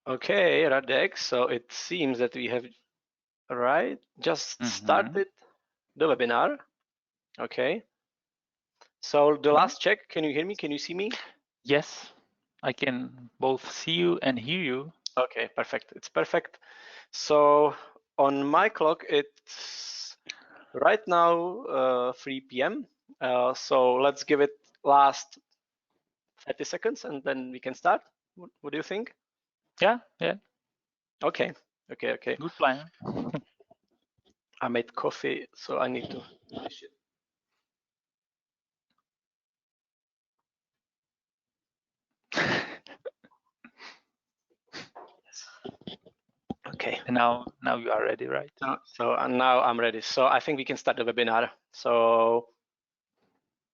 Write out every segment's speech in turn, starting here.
Okay, Radek, so it seems that we have just started the webinar. Okay. So the last check, can you hear me? Can you see me? Yes, I can both see you and hear you. Okay, perfect. It's perfect. So on my clock, it's right now 3 p.m. So let's give it last 30 seconds and then we can start. What do you think? Yeah. Okay. Good plan. I made coffee, so I need to finish it. Okay. And now you are ready, right? So now I'm ready. So I think we can start the webinar. So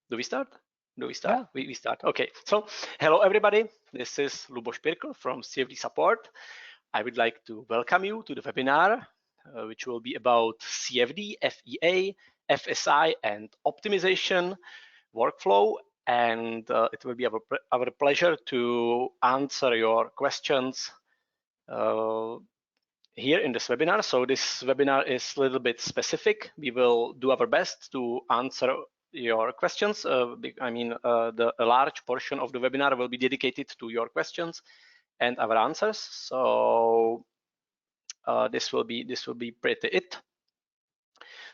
do we start? Yeah. We start. Okay. So hello everybody. This is Luboš Pirkl from CFD Support. I would like to welcome you to the webinar, which will be about CFD, FEA, FSI, and optimization workflow. And it will be our pleasure to answer your questions here in this webinar. So this webinar is a little bit specific. We will do our best to answer your questions. A large portion of the webinar will be dedicated to your questions and our answers. So this will be pretty it.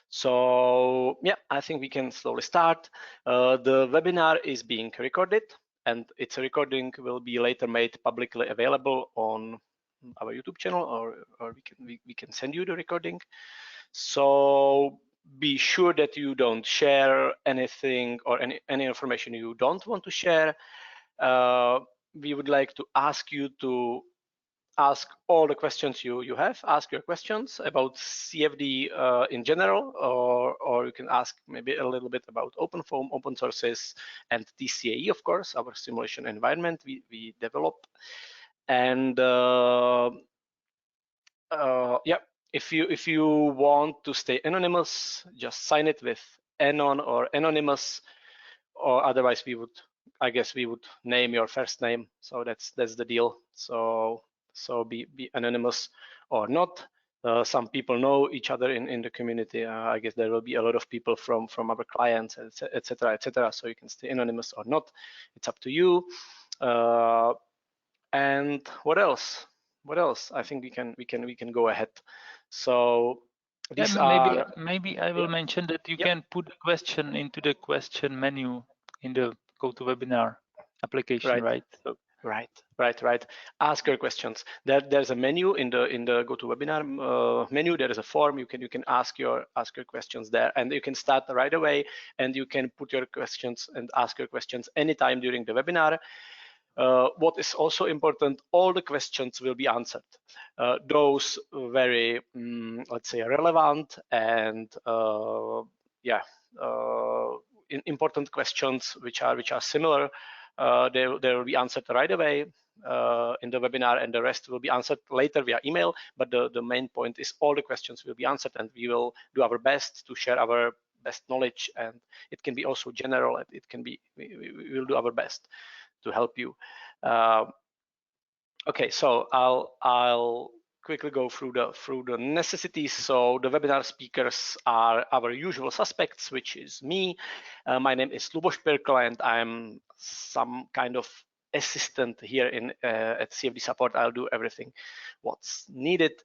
So yeah, I think we can slowly start. The webinar is being recorded, and its recording will be later made publicly available on our YouTube channel, or we can send you the recording. So be sure that you don't share anything or any information you don't want to share. We would like to ask you to ask all the questions you have. Ask your questions about CFD in general, or you can ask maybe a little bit about OpenFOAM, open sources, and TCAE, of course, our simulation environment we develop. And yeah, if you want to stay anonymous, just sign it with anon or anonymous, or otherwise I guess we would name your first name. So that's the deal. So be anonymous or not. Some people know each other in the community. I guess there will be a lot of people from our clients, etc., etc. So you can stay anonymous or not. It's up to you. And what else? I think we can go ahead. So these maybe I will mention that you can put a question into the question menu in the GoToWebinar application, right? So, Right. Ask your questions. There's a menu in the GoToWebinar menu. There is a form. You can ask your questions there, and you can start right away. And you can put your questions and ask your questions anytime during the webinar. What is also important, all the questions will be answered. Those very, let's say, relevant and important questions which are similar, they will be answered right away in the webinar, and the rest will be answered later via email. But the main point is all the questions will be answered, and we will do our best to share our best knowledge, and it can be also general. It can be we will do our best to help you. Okay, so I'll quickly go through the necessities. So the webinar speakers are our usual suspects, which is me. My name is Luboš Pirkl, and I'm some kind of assistant here at CFD Support. I'll do everything what's needed.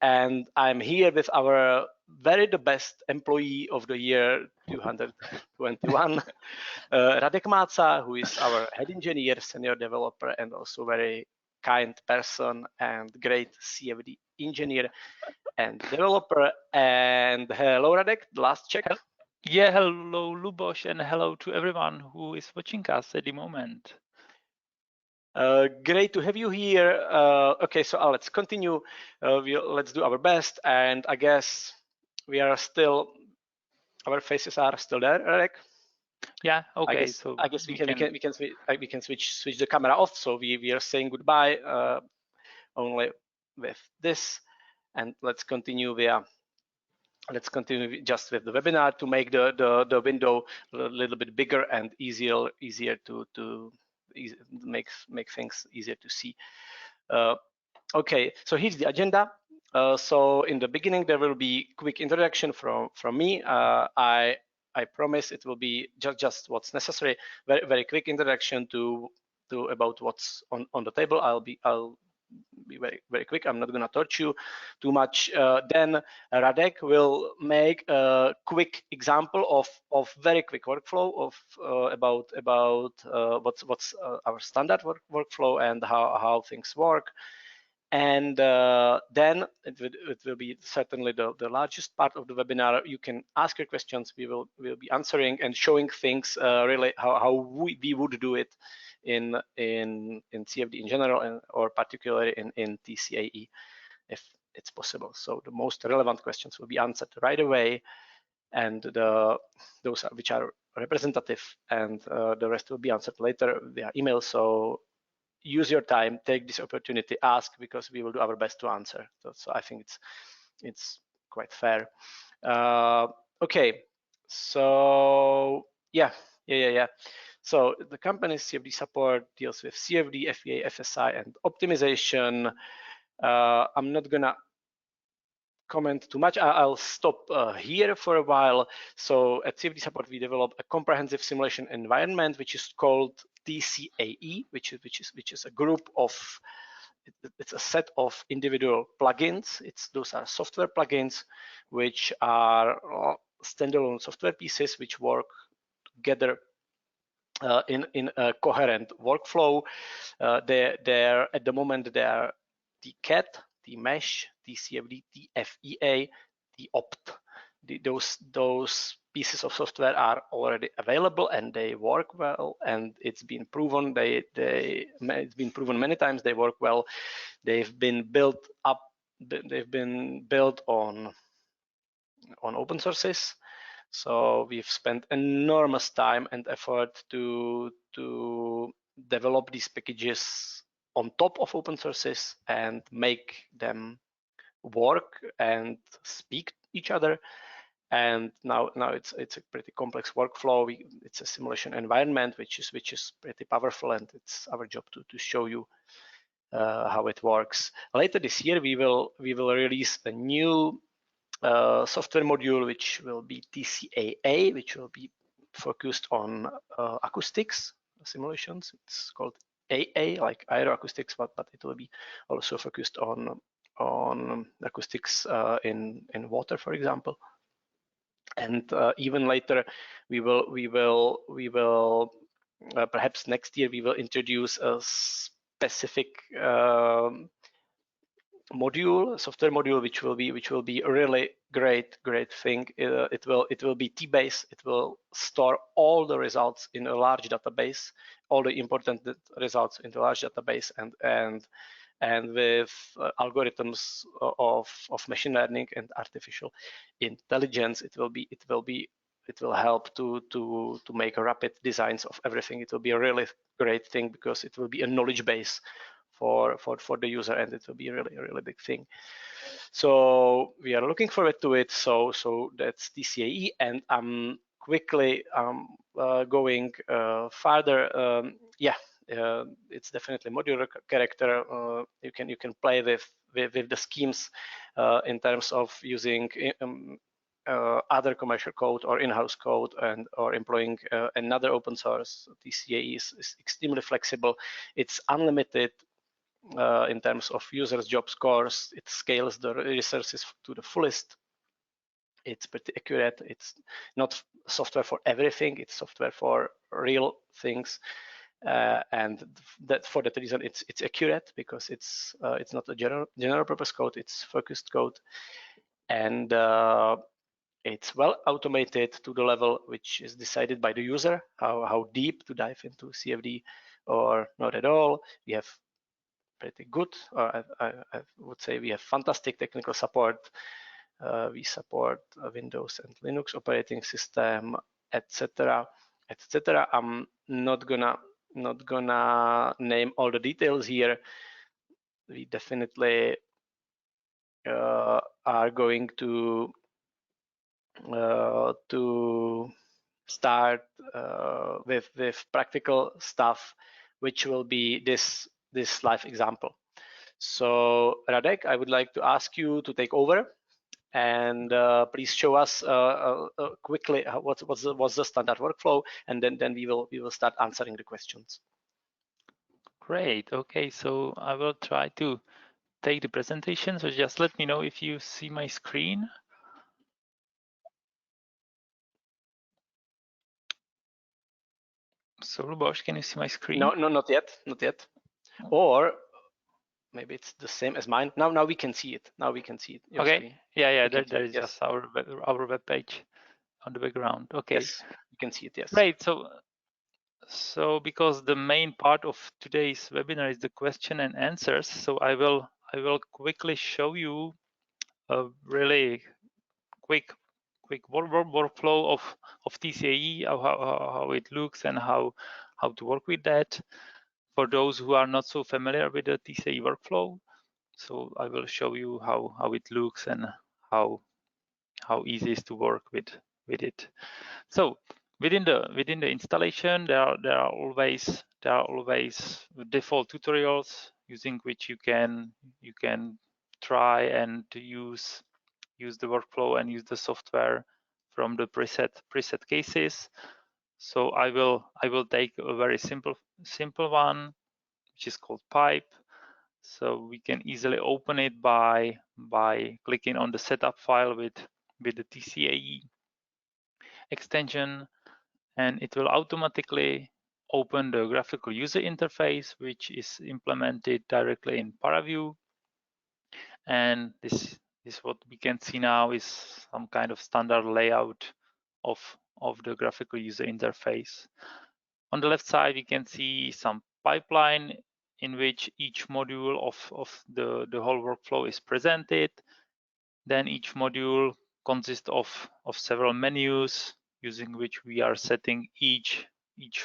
And I'm here with our the best employee of the year 2021, Radek Máca, who is our head engineer, senior developer, and also very kind person and great CFD engineer and developer. And hello, Radek, last check. Yeah, hello, Luboš, and hello to everyone who is watching us at the moment. Great to have you here. Okay, so let's continue. Let's do our best, and I guess our faces are still there, Radek. Yeah. Okay. I guess we can switch the camera off. So we are saying goodbye only with this, and let's continue just with the webinar to make the window a little bit bigger and easier to make things easier to see. Okay, so here's the agenda. So in the beginning, there will be quick introduction from me. I promise it will be just what's necessary. Very quick introduction to about what's on the table. I'll be very quick. I'm not going to torture you too much. Then Radek will make a quick example of very quick workflow of about what's our standard workflow and how things work. And then it will be certainly the largest part of the webinar. You can ask your questions. We'll be answering and showing things really how we would do it in CFD in general, and or particularly in TCAE, if it's possible. So the most relevant questions will be answered right away, and those which are representative, and the rest will be answered later via email. So use your time, take this opportunity, ask, because we will do our best to answer. So I think it's quite fair. Okay, so yeah. So the company's CFD support deals with CFD, FEA, FSI, and optimization. I'm not gonna comment too much. I'll stop here for a while. So at CFD support, we develop a comprehensive simulation environment, which is called TCAE, which is a group of, it's a set of individual plugins. Those are software plugins, which are standalone software pieces which work together in a coherent workflow. They're at the moment they are the CAT, the mesh, the CFD, the FEA, the opt. Those pieces of software are already available and they work well, and it's been proven. It's been proven many times they work well. They've been built up. They've been built on open sources. So we've spent enormous time and effort to develop these packages on top of open sources and make them work and speak to each other. And now it's a pretty complex workflow. It's a simulation environment which is pretty powerful, and it's our job to show you how it works. Later this year, we will release a new software module which will be TCAE, which will be focused on acoustics simulations. It's called AA, like aeroacoustics, but it will be also focused on acoustics in water, for example. And even later, we will perhaps next year we will introduce a specific software module, which will be a really great thing. It will be T-based. It will store all the results in a large database, all the important results in the large database, and with algorithms of machine learning and artificial intelligence, it will help to make rapid designs of everything. It will be a really great thing because it will be a knowledge base for the user, and it will be a really big thing. So we are looking forward to it. So that's TCAE, and I'm quickly going further. It's definitely modular character. You can play with the schemes in terms of using other commercial code or in-house code, or employing another open source. TCAE is extremely flexible. It's unlimited in terms of users' job scores. It scales the resources to the fullest. It's pretty accurate. It's not software for everything. It's software for real things, and that for that reason it's accurate, because it's not a general purpose code. It's focused code, and it's well automated to the level which is decided by the user, how deep to dive into CFD or not at all. We have pretty good, or I would say we have fantastic technical support. We support Windows and Linux operating system, etc. I'm not gonna name all the details here. We definitely are going to start with practical stuff, which will be this live example. So Radek, I would like to ask you to take over and please show us quickly what's the standard workflow, and then we will start answering the questions. Great. Okay, so I will try to take the presentation. So just let me know if you see my screen. So Luboš, can you see my screen? No, not yet, not yet. Or maybe it's the same as mine. Now we can see it. Now we can see it. Your okay. Screen. Yeah. There is just our web page on the background. Okay. Yes, you can see it. Yes. Great. So because the main part of today's webinar is the question and answers, so I will quickly show you a really quick workflow of TCAE, how it looks and how to work with that for those who are not so familiar with the TCAE workflow. So I will show you how it looks and how easy it is to work with it. So within the installation, there are always default tutorials using which you can try and use the workflow and use the software from the preset cases. So I will take a very simple one, which is called pipe. So we can easily open it by clicking on the setup file with the TCAE extension, and it will automatically open the graphical user interface, which is implemented directly in ParaView. And this what we can see now is some kind of standard layout of the graphical user interface. On the left side, you can see some pipeline in which each module of the whole workflow is presented. Then each module consists of several menus using which we are setting each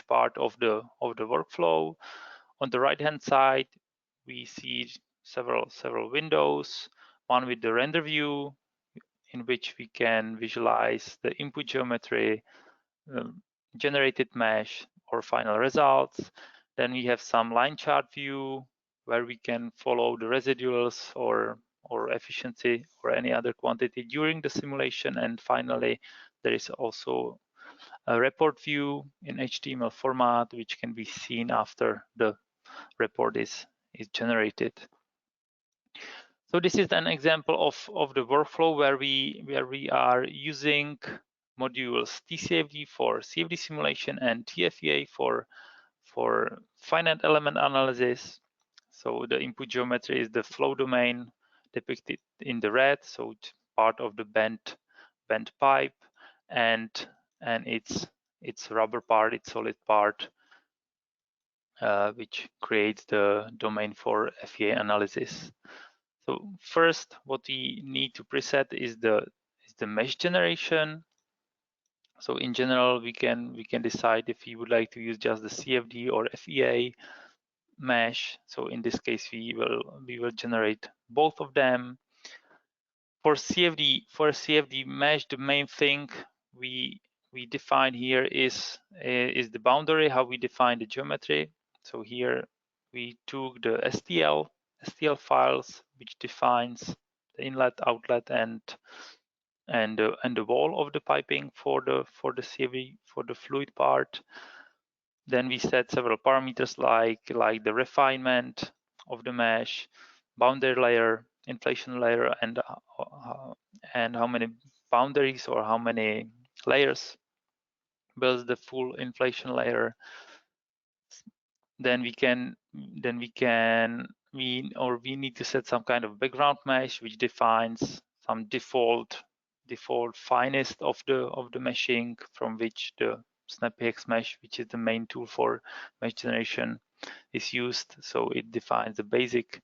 part of the workflow. On the right hand side, we see several windows, one with the render view in which we can visualize the input geometry, generated mesh or final results. Then we have some line chart view where we can follow the residuals or efficiency or any other quantity during the simulation. And finally, there is also a report view in HTML format, which can be seen after the report is generated. So this is an example of the workflow where we are using modules TCFD for CFD simulation and TFEA for finite element analysis. So the input geometry is the flow domain depicted in the red, so it's part of the bent pipe, and its rubber part, its solid part, which creates the domain for FEA analysis. So first, what we need to preset is the mesh generation. So in general, we can decide if we would like to use just the CFD or FEA mesh. So in this case, we will generate both of them. For CFD mesh, the main thing we define here is the boundary, how we define the geometry. So here we took the STL files, which defines the inlet, outlet, and the wall of the piping for the CFD, for the fluid part. Then we set several parameters like the refinement of the mesh, boundary layer, inflation layer, and how many boundaries or how many layers builds the full inflation layer. Then we need to set some kind of background mesh which defines some default finest of the meshing, from which the SnapPX mesh, which is the main tool for mesh generation, is used. So it defines the basic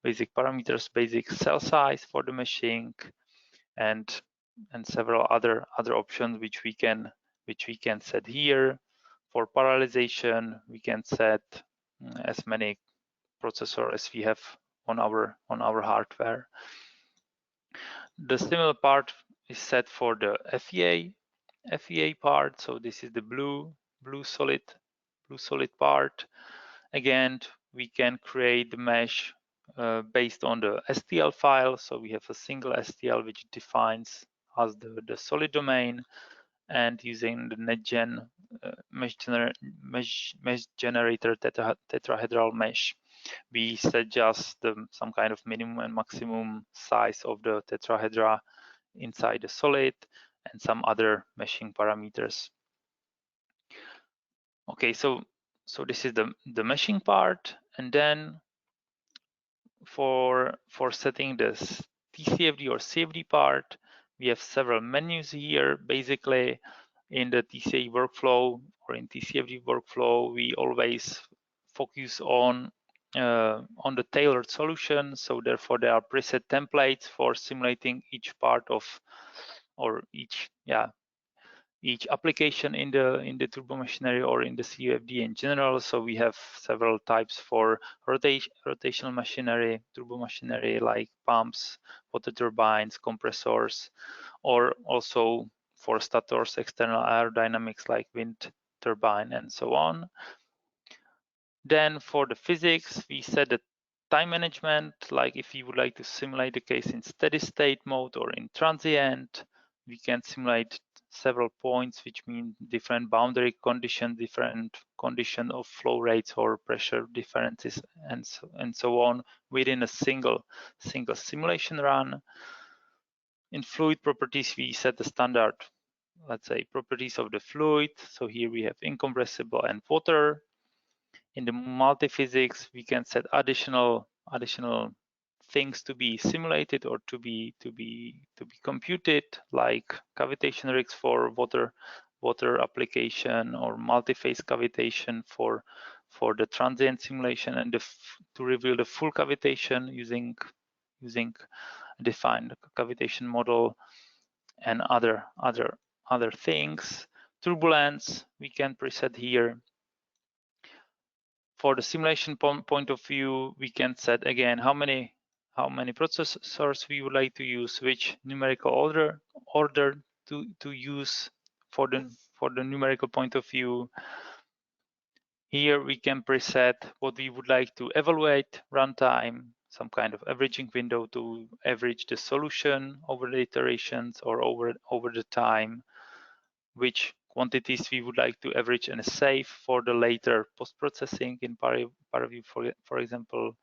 parameters, basic cell size for the meshing, and several other options which we can set here. For parallelization, we can set as many processors as we have on our hardware. The similar part is set for the FEA part. So this is the blue solid part. Again, we can create the mesh based on the STL file. So we have a single STL which defines as the solid domain, and using the NetGen mesh generator tetrahedral mesh, we suggest some kind of minimum and maximum size of the tetrahedra inside the solid and some other meshing parameters. Okay, so this is the meshing part, and then for setting this TCFD or CFD part, we have several menus here. Basically, in the TCAE workflow or in TCFD workflow, we always focus on the tailored solution. So therefore, there are preset templates for simulating each part of, or each application in the turbo machinery or in the CFD in general. So we have several types for rotational machinery, turbo machinery, like pumps, water turbines, compressors, or also for stators, external aerodynamics like wind turbine and so on. Then for the physics, we set the time management, like if you would like to simulate the case in steady state mode or in transient, we can simulate several points, which mean different boundary conditions, different condition of flow rates or pressure differences, and so on within a single simulation run. In fluid properties, we set the standard, let's say, properties of the fluid. So here we have incompressible and water. In the multi-physics, we can set additional things to be simulated or to be computed, like cavitation risks for water application, or multi-phase cavitation for the transient simulation, and to reveal the full cavitation using defined cavitation model and other things. Turbulence we can preset here. For the simulation point of view, we can set again how many processors we would like to use, which numerical order to use for the numerical point of view. Here we can preset what we would like to evaluate runtime, some kind of averaging window to average the solution over the iterations or over the time, which quantities we would like to average and save for the later post-processing in ParaView, for example,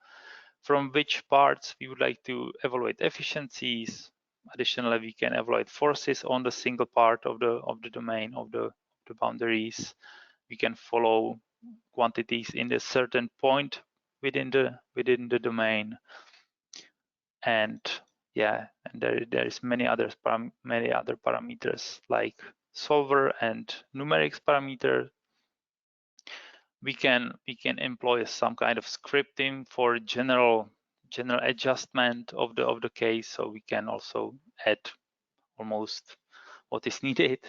from which parts we would like to evaluate efficiencies. Additionally, we can evaluate forces on the single part of the domain of the boundaries. We can follow quantities in a certain point within the domain, and there is many other parameters like solver and numerics parameter. We can employ some kind of scripting for general adjustment of the case, so we can also add almost what is needed.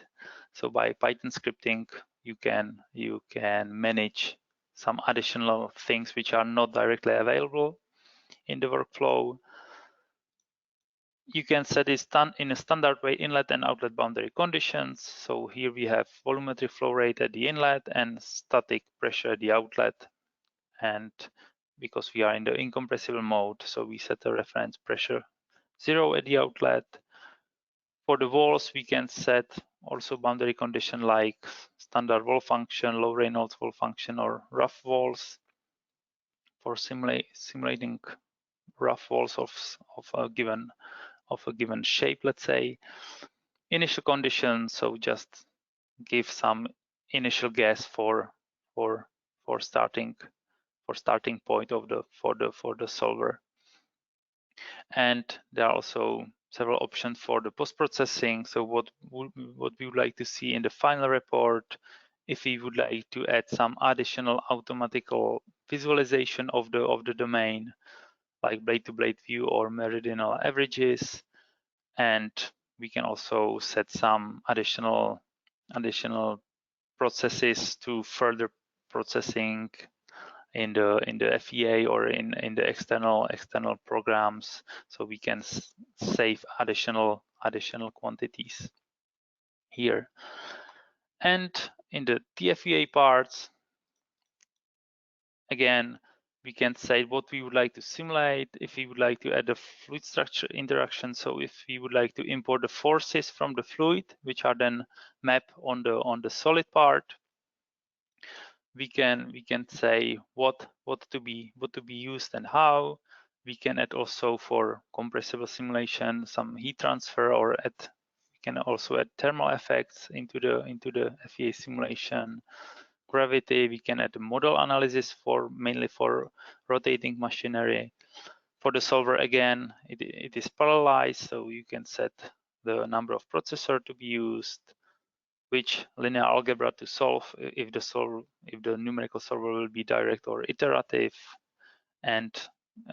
So by Python scripting, you can manage some additional things which are not directly available in the workflow. You can set it in a standard way inlet and outlet boundary conditions. So here we have volumetric flow rate at the inlet and static pressure at the outlet. And because we are in the incompressible mode, so we set a reference pressure 0 at the outlet. For the walls, we can set also boundary condition like standard wall function, low Reynolds wall function, or rough walls for simulating rough walls of a given shape, let's say. Initial conditions, so just give some initial guess for starting point of for the solver. And there are also several options for the post-processing. So what we would like to see in the final report, if we would like to add some additional automatical visualization of the domain, like blade-to-blade view or meridional averages. And we can also set some additional processes to further processing in the FEA or in the external programs, so we can save additional quantities here. And in the TFEA parts, again, We can say what we would like to simulate, if we would like to add a fluid structure interaction. So if we would like to import the forces from the fluid, which are then mapped on the solid part, we can say what to be used and how. We can add also for compressible simulation some heat transfer, or we can also add thermal effects into the FEA simulation. Gravity, we can add model analysis mainly for rotating machinery. For the solver, again, it is parallelized, so you can set the number of processor to be used, which linear algebra to solve, if the numerical solver will be direct or iterative, and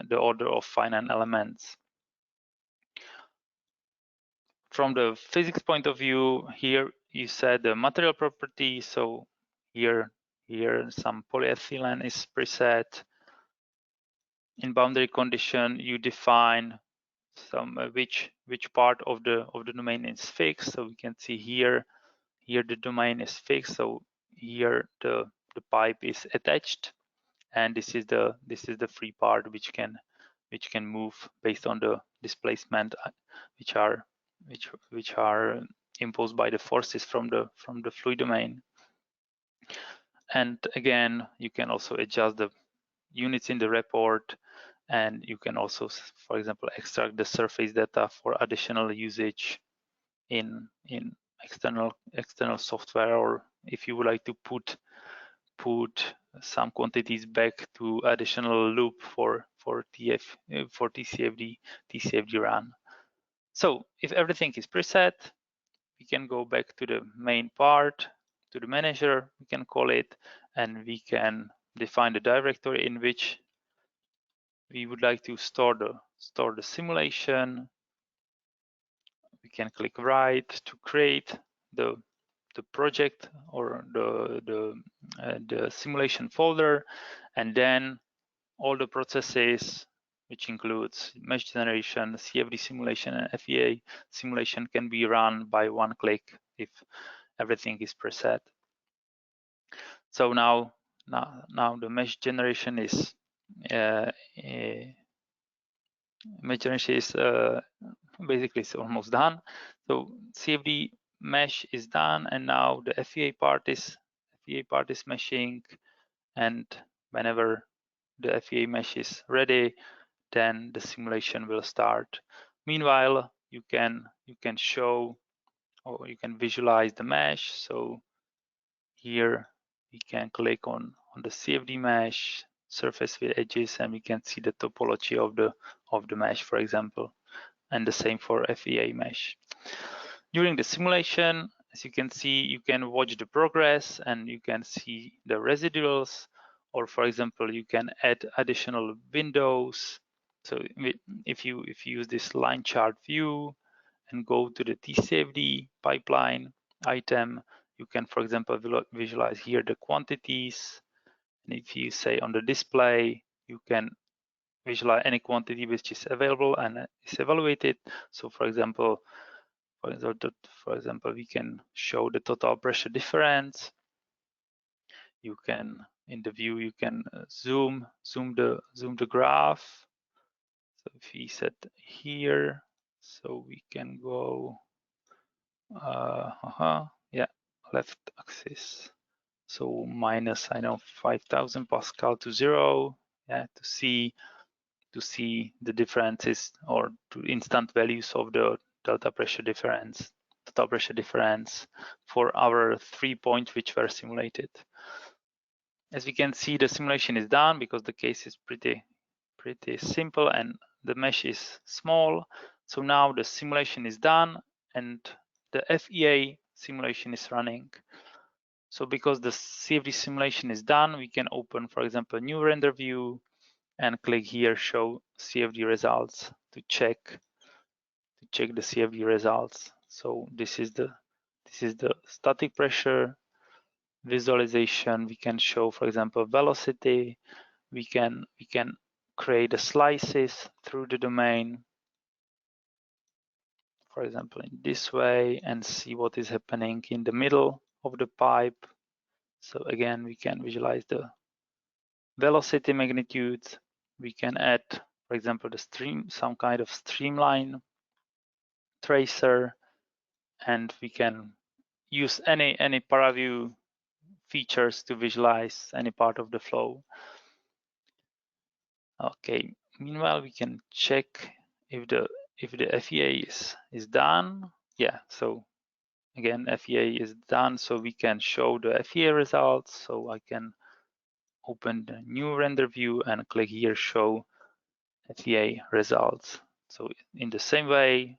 the order of finite elements. From the physics point of view, here you set the material property. So here some polyethylene is preset. In boundary condition, you define some which part of the domain is fixed. So we can see here the domain is fixed. So here the pipe is attached, and this is the free part which can move based on the displacement which are imposed by the forces from the fluid domain. And again, you can also adjust the units in the report, and you can also, for example, extract the surface data for additional usage in external software, or if you would like to put some quantities back to additional loop for TCFD run. So if everything is preset, we can go back to the main part, to the manager, we can call it, and we can define the directory in which we would like to store the simulation. We can click write to create the project or the simulation folder, and then all the processes, which includes mesh generation, CFD simulation, and FEA simulation, can be run by one click if everything is preset. So now the mesh generation is basically it's almost done. So CFD mesh is done, and now the FEA part is meshing, and whenever the FEA mesh is ready, then the simulation will start. Meanwhile, you can show, or you can visualize the mesh. So here we can click on the CFD mesh surface with edges, and we can see the topology of the mesh, for example, and the same for FEA mesh. During the simulation, as you can see, you can watch the progress and you can see the residuals, or for example, you can add additional windows. So if you use this line chart view and go to the TCAE pipeline item, you can, for example, visualize here the quantities. And if you say on the display, you can visualize any quantity which is available and is evaluated. So for example, we can show the total pressure difference. You can, in the view, you can zoom the graph. So if we set here, so we can go, yeah, left axis. So minus, I know, 5,000 Pascal to 0, yeah, to see the differences, or to instant values of the delta pressure difference, total pressure difference for our 3 points which were simulated. As we can see, the simulation is done because the case is pretty simple and the mesh is small. So now the simulation is done and the FEA simulation is running. So because the CFD simulation is done, we can open, for example, a new render view and click here, show CFD results, to check the CFD results. So this is the static pressure visualization. We can show, for example, velocity. We can create the slices through the domain, for example, in this way, and see what is happening in the middle of the pipe. So again, we can visualize the velocity magnitudes. We can add, for example, some kind of streamline tracer, and we can use any ParaView features to visualize any part of the flow. Okay. Meanwhile, we can check if the FEA is done. Yeah. So again, FEA is done, so we can show the FEA results. So I can open the new render view and click here, show FEA results. So in the same way,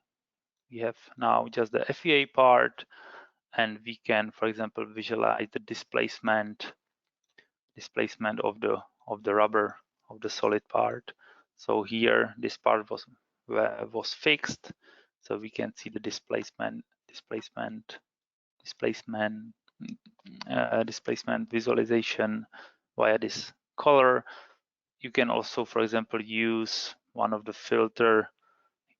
we have now just the FEA part, and we can, for example, visualize the displacement of the rubber, of the solid part. So here, this part was fixed, so we can see the displacement visualization via this color. You can also, for example, use one of the filter,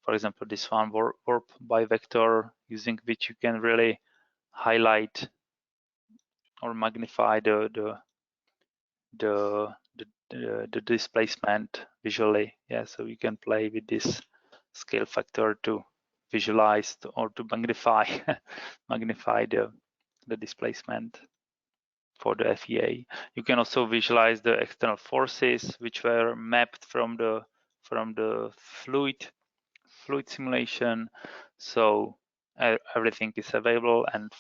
for example, this one, warp by vector, using which you can really highlight or magnify the displacement visually. Yeah, so you can play with this scale factor to visualize or to magnify the displacement for the FEA. You can also visualize the external forces which were mapped from the fluid simulation. So everything is available, and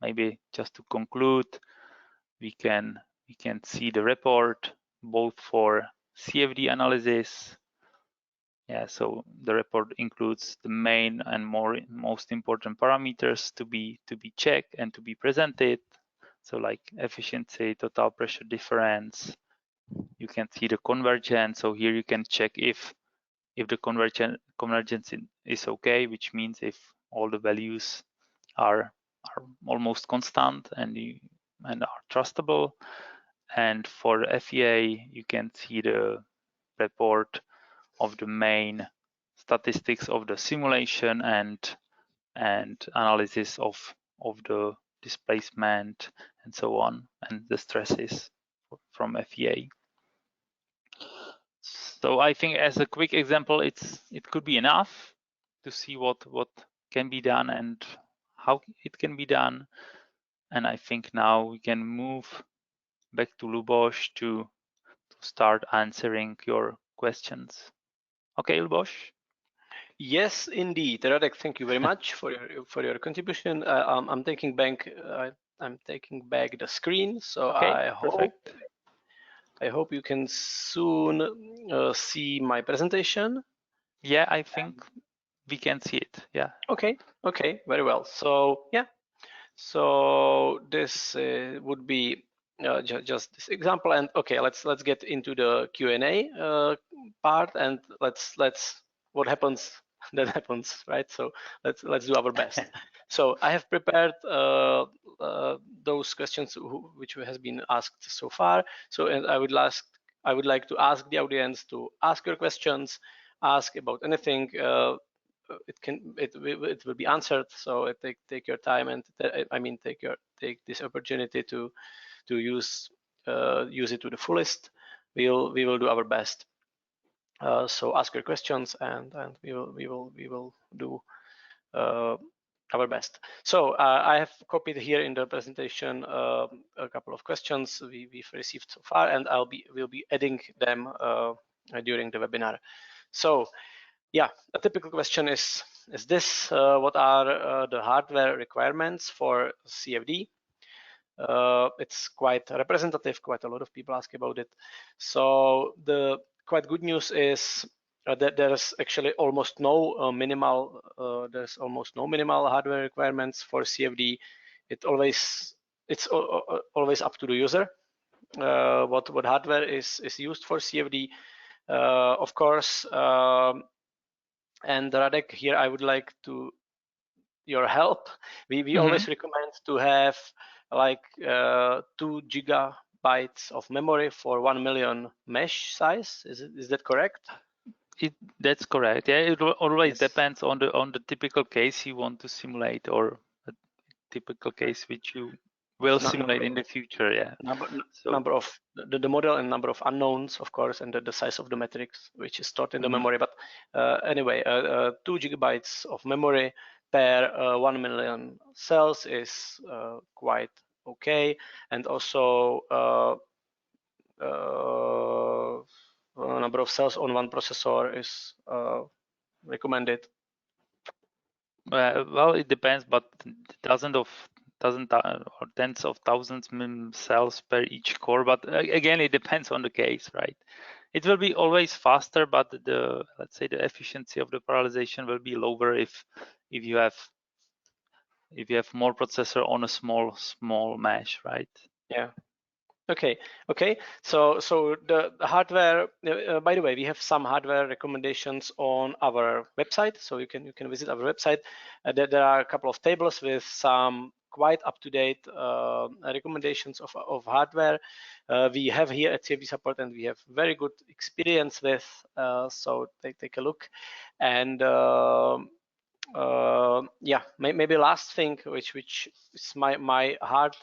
maybe just to conclude, we can see the report both for CFD analysis. Yeah, so the report includes the main and most important parameters to be checked and to be presented. So like efficiency, total pressure difference. You can see the convergence. So here you can check if the convergence is okay, which means if all the values are almost constant and are trustable. And for FEA, you can see the report of the main statistics of the simulation and analysis of the displacement and so on, and the stresses from FEA. So I think as a quick example, it could be enough to see what can be done and how it can be done. And I think now we can move back to Luboš to start answering your questions. Okay, Luboš? Yes, indeed, Radek. Thank you very much for your contribution. I'm taking back the screen, so okay, I hope you can soon see my presentation. Yeah, I think we can see it. Yeah. Okay, very well. So yeah, so this would be just this example, and okay, let's get into the Q&A part, and let's what happens that happens, right? So let's do our best. So I have prepared those questions which has been asked so far. So, and I would like to ask the audience to ask your questions, ask about anything. It will be answered. So take your time, and I mean take this opportunity to use it to the fullest. We will do our best. So ask your questions, and we will do our best. So I have copied here in the presentation a couple of questions we've received so far, and we'll be adding them during the webinar. So yeah, a typical question is this: what are the hardware requirements for CFD? It's quite representative. Quite a lot of people ask about it. So the quite good news is that there's actually almost no minimal hardware requirements for CFD. It's always up to the user what hardware is used for CFD. Of course. And Radek, here I would like your help. We always recommend to have like 2 gigabytes of memory for 1 million mesh size. Is that correct? That's correct. Yeah, it always depends on the typical case you want to simulate, or a typical case which you will simulate in the future. Yeah. Number of the model and number of unknowns, of course, and the size of the matrix which is stored in the memory. But anyway, 2 gigabytes of memory per 1 million cells is quite okay, and also number of cells on one processor is recommended. Well, it depends, but dozens or tens of thousands cells per each core. But again, it depends on the case, right? It will be always faster, but let's say the efficiency of the parallelization will be lower if you have more processor on a small mesh, right? Yeah. Okay. So the hardware. By the way, we have some hardware recommendations on our website, so you can visit our website. There are a couple of tables with some quite up-to-date recommendations of hardware. We have here at CFD Support, and we have very good experience with. So take a look, and yeah, maybe last thing which is my heart.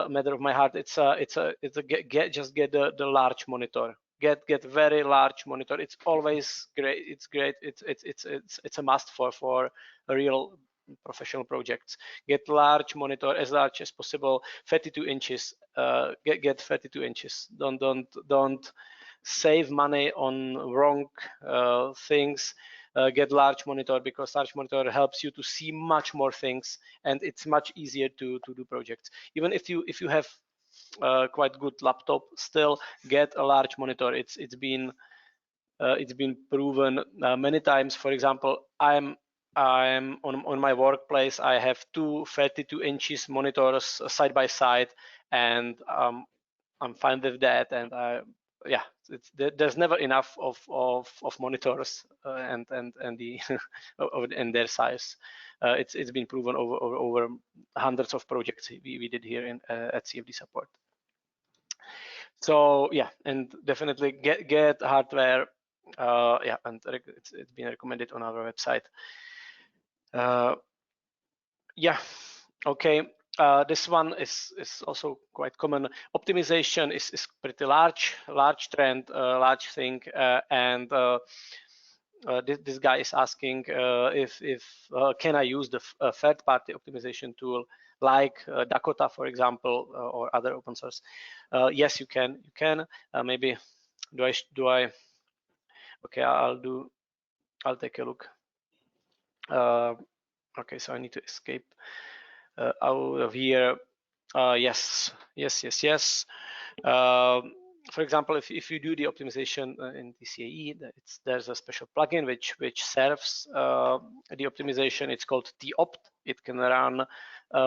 Matter of my heart, it's just get the large monitor, get very large monitor. It's always great. It's great. It's a must for a real professional projects. Get large monitor, as large as possible, 32 inches. Get 32 inches. Don't save money on wrong things. Get large monitor, because large monitor helps you to see much more things, and it's much easier to do projects. Even if you have quite good laptop, still get a large monitor. It's been proven many times. For example, I'm on my workplace. I have two 32 inches monitors side by side, and I'm fine with that. And yeah, there's never enough of monitors and the and their size. It's been proven over hundreds of projects we did here at CFD Support. So yeah, and definitely get hardware. Yeah, and it's been recommended on our website. Yeah, okay. This one is also quite common. Optimization is pretty large trend, large thing, and this guy is asking if can I use the third-party optimization tool like Dakota, for example, or other open source. Yes, you can. Maybe do I? Okay, I'll take a look. Okay, so I need to escape out of here. Yes. For example, if you do the optimization in TCAE, there's a special plugin which serves the optimization. It's called topt. It can run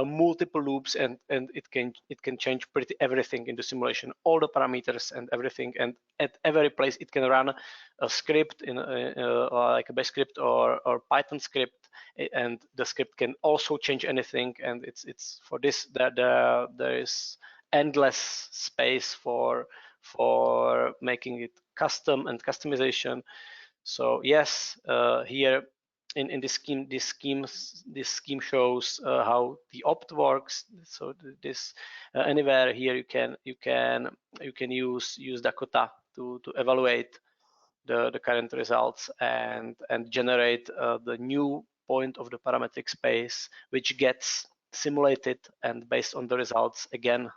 multiple loops, and it can change pretty everything in the simulation, all the parameters and everything. And at every place, it can run a script in like a bash script or Python script, and the script can also change anything. And it's for this that there is endless space for making it custom and customization. So yes, here in this scheme shows how the opt works. So this anywhere here you can use Dakota to evaluate the current results and generate the new point of the parametric space, which gets simulated, and based on the results, again,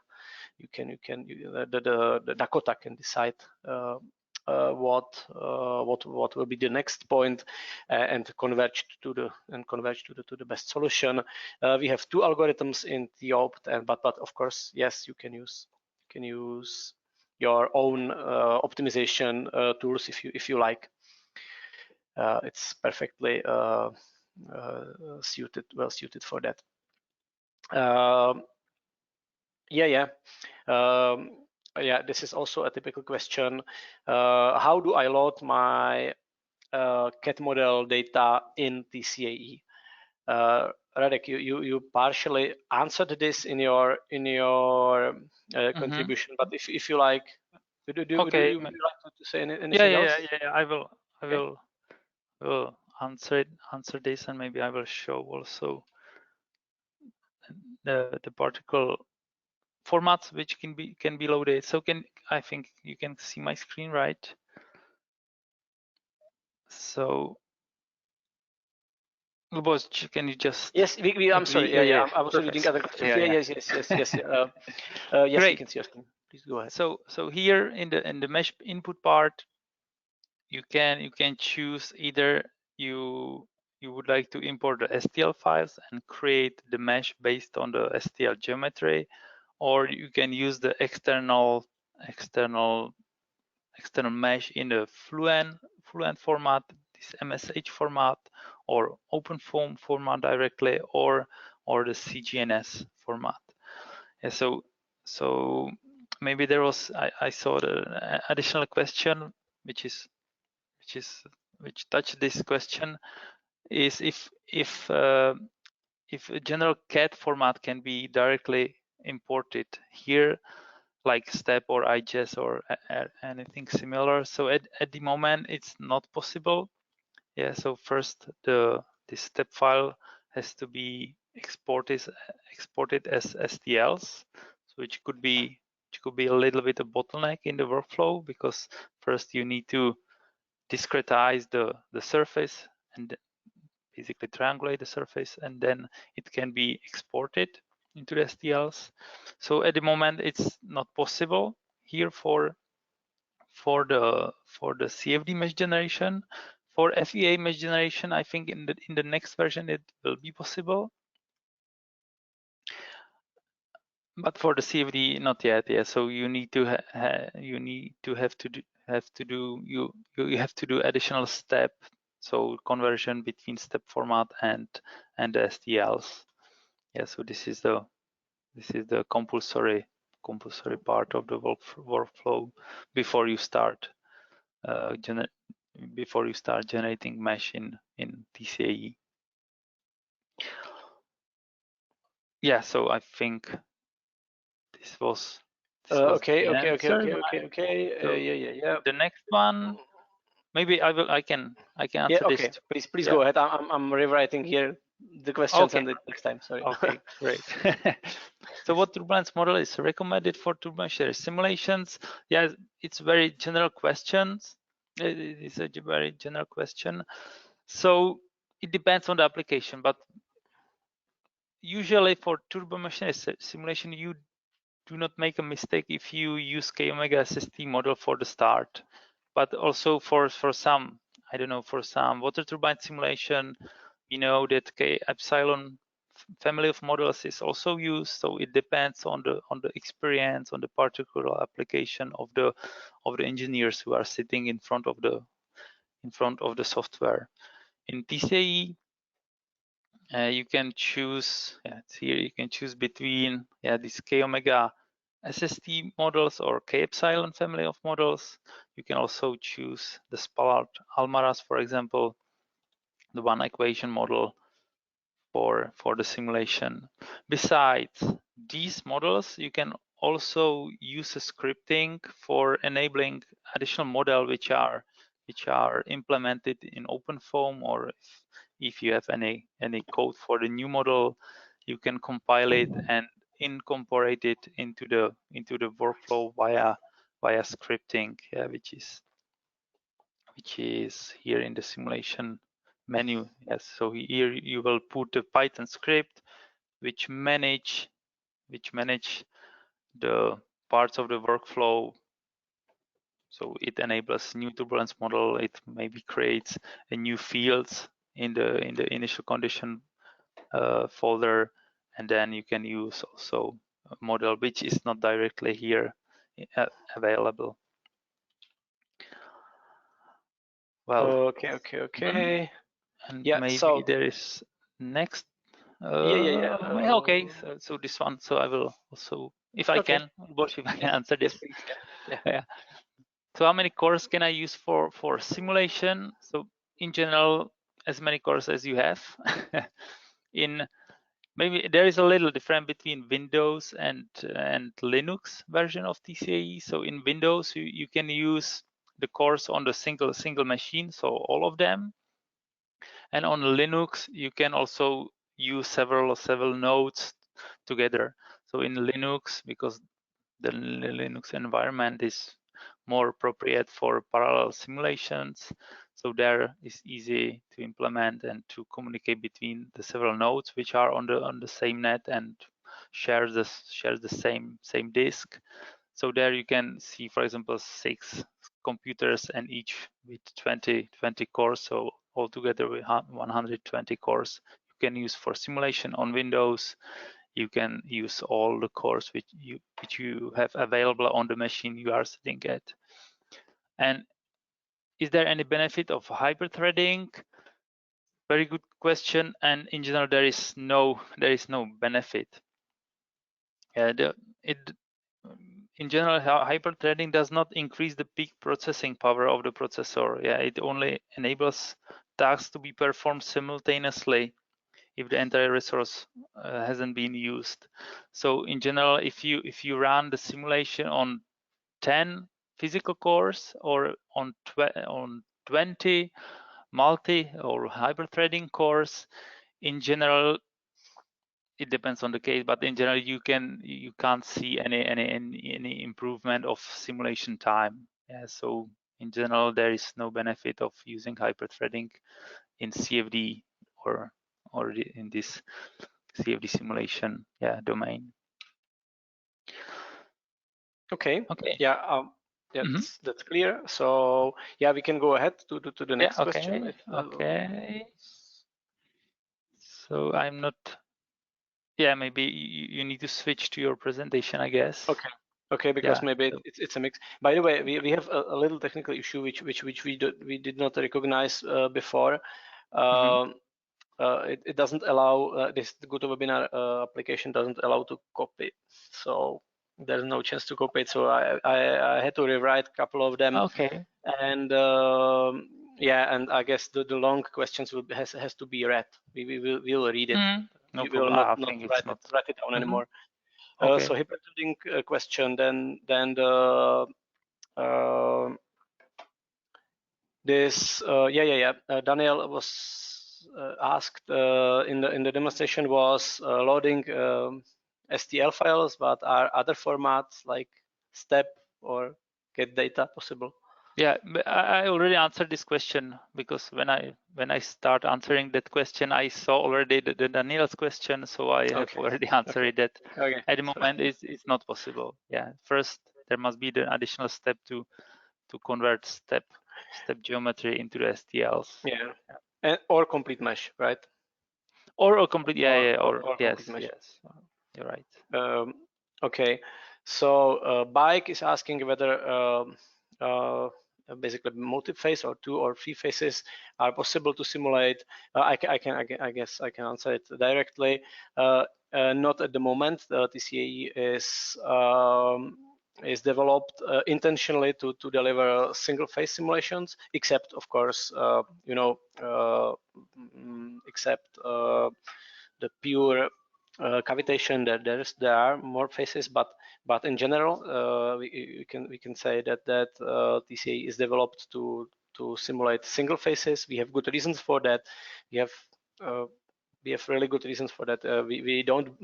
the Dakota can decide what will be the next point, and converge to the best solution. We have two algorithms in topt, but of course, yes, you can use your own optimization tools if you like. It's perfectly well suited for that. Yeah, this is also a typical question. How do I load my CAD model data in TCAE? Radek, you partially answered this in your contribution, but if you like, would you like to say anything else? Yeah. I will answer this, and maybe I will show also the particle formats which can be loaded. So I think you can see my screen, right? So Luboš, can you just? Yes, I'm sorry. Yeah. I was reading other questions. Yeah. Yes. Yes, Great. we can see your screen. Please go ahead. So here in the mesh input part, you can choose either you would like to import the STL files and create the mesh based on the STL geometry, or you can use the external mesh in the Fluent format, this MSH format, or OpenFOAM format directly, or the CGNS format. Yeah, so maybe there was I saw the additional question which touched this question is if a general CAD format can be directly imported here, like STEP or IGES or anything similar. So at the moment it's not possible. Yeah. So first the STEP file has to be exported as STLs, so which could be a little bit of bottleneck in the workflow, because first you need to discretize the surface and basically triangulate the surface, and then it can be exported into the STLs. So at the moment it's not possible here for the CFD mesh generation. For FEA mesh generation, I think in the next version it will be possible, but for the CFD not yet. Yeah, so you need to have to do additional step, so conversion between step format and the STLs. Yeah, so this is the compulsory part of the workflow before you start generating mesh in TCAE. Yeah, so I think this was Okay. So Yeah. the next one, maybe I can answer yeah, okay. this. Please go ahead. I'm rewriting here the questions and the next time. Sorry. Okay, great. So what turbulence model is recommended for turbulence simulations? Yeah, it's very general questions. It is a very general question. So it depends on the application, but usually for turbo machine simulation, you do not make a mistake if you use K-omega SST model for the start. But also for some, I don't know, for some water turbine simulation, you know that K epsilon family of models is also used. So it depends on the experience, on the particular application of the engineers who are sitting in front of the software. In TCAE, you can choose, it's here, you can choose between these K omega SST models or K epsilon family of models. You can also choose the Spallard Almaraz, for example, the one equation model for the simulation. Besides these models, you can also use a scripting for enabling additional model which are implemented in OpenFOAM, or if you have any code for the new model, you can compile it and incorporate it into the workflow via scripting, which is here in the simulation menu. Yes, so here you will put a Python script which manage the parts of the workflow. So it enables new turbulence model. It maybe creates a new fields in the initial condition folder, and then you can use also a model which is not directly here available. Well, okay. And yeah, maybe so there is next. Okay, so this one. So I will also, if I can, Bosch, if I can answer this. Yes, please. Yeah. So how many cores can I use for simulation? So in general, as many cores as you have. Maybe there is a little difference between Windows and Linux version of TCAE. So in Windows, you can use the cores on the single machine, so all of them. And on Linux, you can also use several nodes together. So in Linux, because the Linux environment is more appropriate for parallel simulations, so there is easy to implement and to communicate between the several nodes which are on the same net and share the same disk. So there you can see, for example, 6 computers and each with 20 cores, so altogether with 120 cores you can use for simulation on Windows. You can use all the cores which you have available on the machine you are sitting at. And is there any benefit of hyperthreading? Very good question. And in general, there is no benefit. In general, hyperthreading does not increase the peak processing power of the processor. Yeah, it only enables tasks to be performed simultaneously if the entire resource hasn't been used. So in general, if you run the simulation on 10 physical cores or on 20 multi or hyperthreading cores, in general, it depends on the case, but in general, you can't see any improvement of simulation time. Yeah, so in general, there is no benefit of using hyperthreading in CFD or in this CFD simulation domain. Okay. Okay. Yeah. That's clear. So yeah, we can go ahead to the next question. Okay. So I'm not. Yeah, maybe you need to switch to your presentation, I guess. Okay, because maybe it's a mix. By the way, we have a little technical issue which we did not recognize before. It doesn't allow this GoToWebinar application doesn't allow to copy, so there's no chance to copy it. So I had to rewrite a couple of them. Okay. And yeah, and I guess the long questions has to be read. We'll read it. No We problem. will I not think write it's not. it down anymore. Okay. So hyperthreading question. Then the this Daniel was asked in the demonstration was loading STL files, but are other formats like STEP or get data possible? Yeah, I already answered this question, because when I start answering that question, I saw already the Daniel's question, so I have already answered that. At the moment, it's not possible. Yeah, first there must be the additional step to convert step geometry into the STLs. Yeah, or complete mesh, right? Or complete, or yes, complete mesh. Yes, you're right. Okay, so Bike is asking whether basically multi-phase or 2 or 3 phases are possible to simulate. I guess I can answer it directly. Not at the moment. The TCAE is developed intentionally to deliver single-phase simulations, except of course, except the pure cavitation. There are more phases, but in general, we can say that TCAE is developed to simulate single phases. We have good reasons for that. We have really good reasons for that. We don't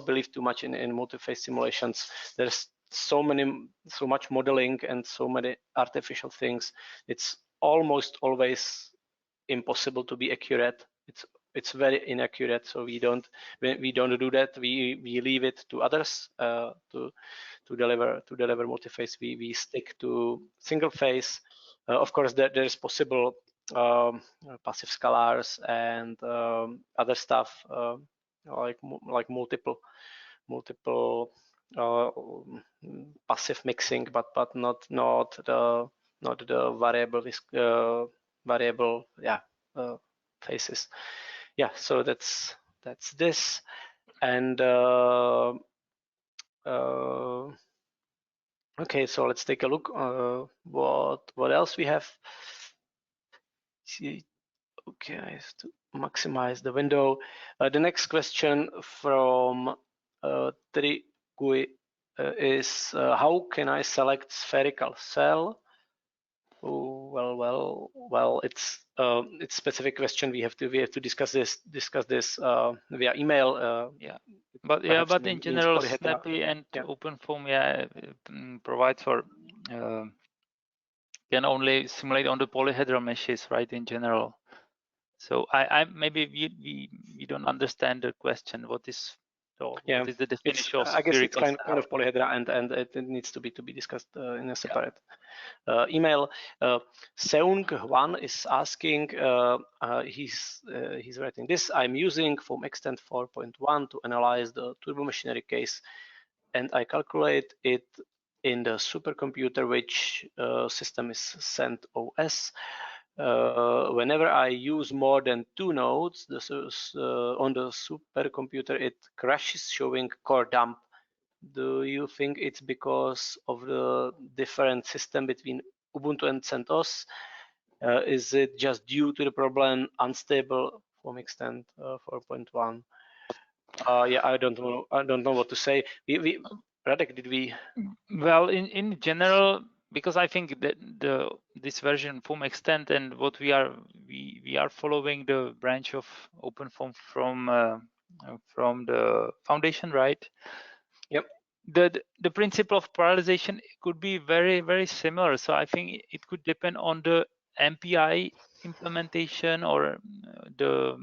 believe too much in multi-phase simulations. There's so much modeling and so many artificial things. It's almost always impossible to be accurate. It's very inaccurate, so we don't do that. We leave it to others to deliver multi-phase. We stick to single phase. Of course, there is possible passive scalars and other stuff like multiple passive mixing, but not the variable phases. Yeah, so that's this. And okay, so let's take a look what else we have. See, okay, I have to maximize the window. The next question from Trigui is how can I select spherical cell? Well. It's a specific question. We have to discuss this via email. Yeah, but in general, Polyhedra. Snappy and OpenFOAM, provides for can only simulate on the polyhedral meshes, right? In general. So I maybe we don't understand the question. What is the definition of I guess it's spherical kind cell? of polyhedra, and it needs to be discussed in a separate email. Seung1 is asking, he's writing this: I'm using foam extent 4.1 to analyze the turbomachinery case, and I calculate it in the supercomputer, which system is CentOS. Whenever I use more than 2 nodes on the supercomputer, it crashes, showing core dump. Do you think it's because of the different system between Ubuntu and CentOS? Is it just due to the problem unstable foam extent 4.1? Yeah, I don't know what to say. Radek, did we? Well, in general, because I think that this version foam extent and what we are following the branch of OpenFOAM from the foundation, right? Yep. The principle of parallelization could be very similar. So I think it could depend on the MPI implementation or the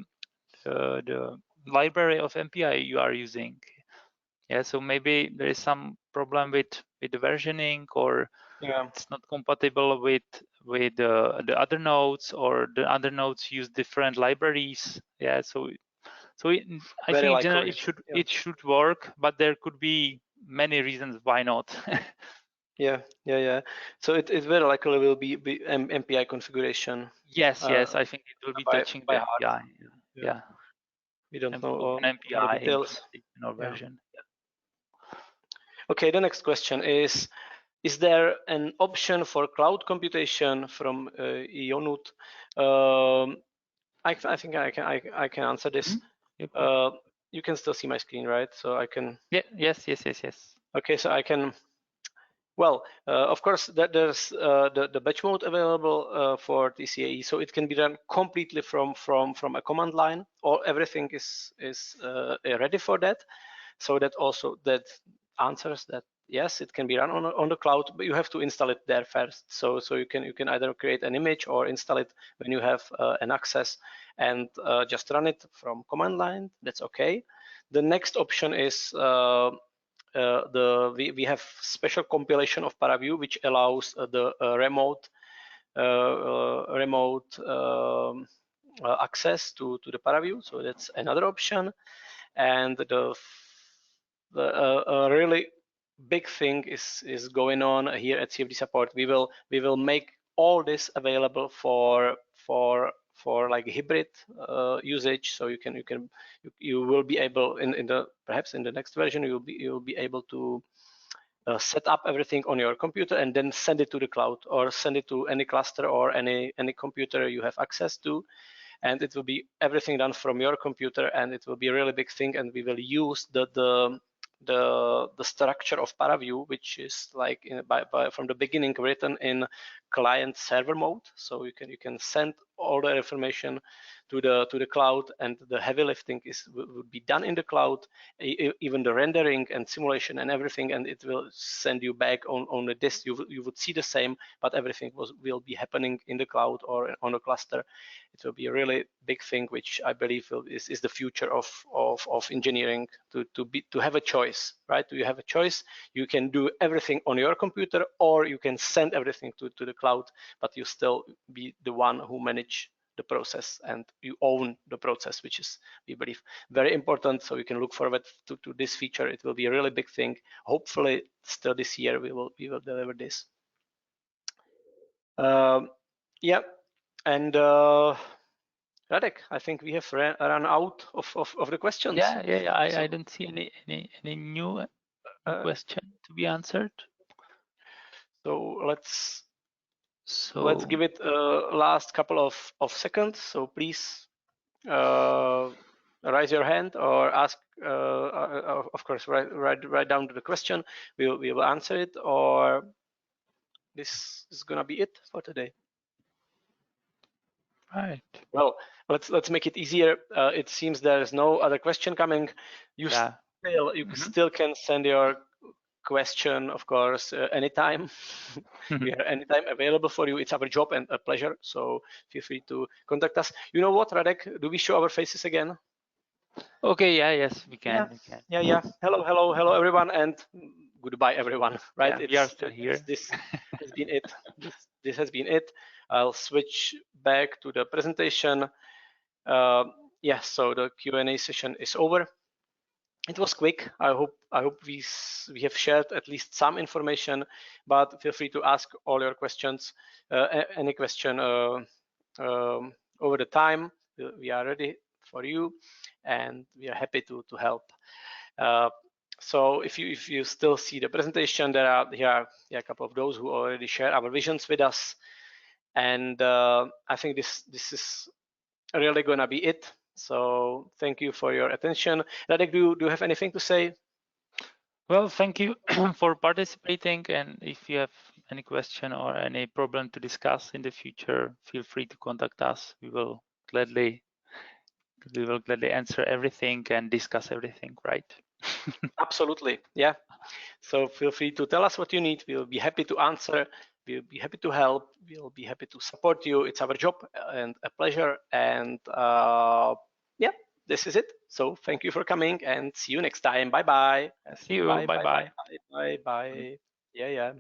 library of MPI you are using. Yeah, so maybe there is some problem with the versioning, or it's not compatible with the other nodes, or the other nodes use different libraries. Yeah, so I think in general it should work, but there could be many reasons why not. Yeah. So it very likely will be MPI configuration. Yes, I think it will be touching the MPI. Yeah. We don't know an MPI details. Implementation or version. Okay, the next question is there an option for cloud computation from Ionut? I think I can answer this. You can still see my screen, right? So I can. Yeah. Yes. Okay, so I can. Well, of course, there's the batch mode available for TCAE, so it can be done completely from a command line, or everything is ready for that. So that answers that yes, it can be run on the cloud, but you have to install it there first. So you can either create an image or install it when you have an access, and just run it from command line. That's okay. The next option is we have special compilation of ParaView, which allows the remote access to the ParaView. So that's another option. And the really big thing is going on here at CFD support. We will make all this available for like hybrid usage. So you will be able perhaps in the next version you will be able to set up everything on your computer and then send it to the cloud, or send it to any cluster or any computer you have access to, and it will be everything done from your computer, and it will be a really big thing. And we will use the structure of ParaView, which is like from the beginning written in client server mode. So you can send all the information to the cloud, and the heavy lifting would be done in the cloud, even the rendering and simulation and everything, and it will send you back on the disk. You would see the same, but everything will be happening in the cloud or on a cluster. It will be a really big thing, which I believe is the future of engineering, to have a choice, right? You have a choice. You can do everything on your computer, or you can send everything to the cloud, but you still be the one who manage the process, and you own the process, which is, we believe, very important. So you can look forward to this feature. It will be a really big thing. Hopefully still this year we will deliver this. Yeah, and Radek, I think we have run out of the questions. Yeah. I don't see any new question to be answered. So let's give it a last couple of seconds. So please raise your hand or ask. Of course, write down the question. We will answer it, or this is gonna be it for today. Right. Well, let's make it easier. It seems there's no other question coming. You still can send your question, of course, anytime. We are anytime available for you. It's our job and a pleasure. So feel free to contact us. You know what, Radek? Do we show our faces again? Okay. Yeah. Yes, we can. Yeah. We can. Yeah. Hello, everyone, and goodbye, everyone. Right? Yeah, we are still here. This has been it. This has been it. I'll switch back to the presentation. Yes. So the Q&A session is over. It was quick. I hope we have shared at least some information, but feel free to ask all your questions, any question over the time. We are ready for you, and we are happy to help. So if you still see the presentation, there are a couple of those who already share our visions with us, and I think this is really gonna be it. So thank you for your attention. Radek, do you have anything to say? Well, thank you for participating, and if you have any question or any problem to discuss in the future, feel free to contact us. We will gladly answer everything and discuss everything, right? Absolutely, yeah. So feel free to tell us what you need. We'll be happy to answer. We'll be happy to help. We'll be happy to support you. It's our job and a pleasure. And yeah, this is it. So thank you for coming and see you next time. Bye bye. See you. Bye bye. Bye. Yeah.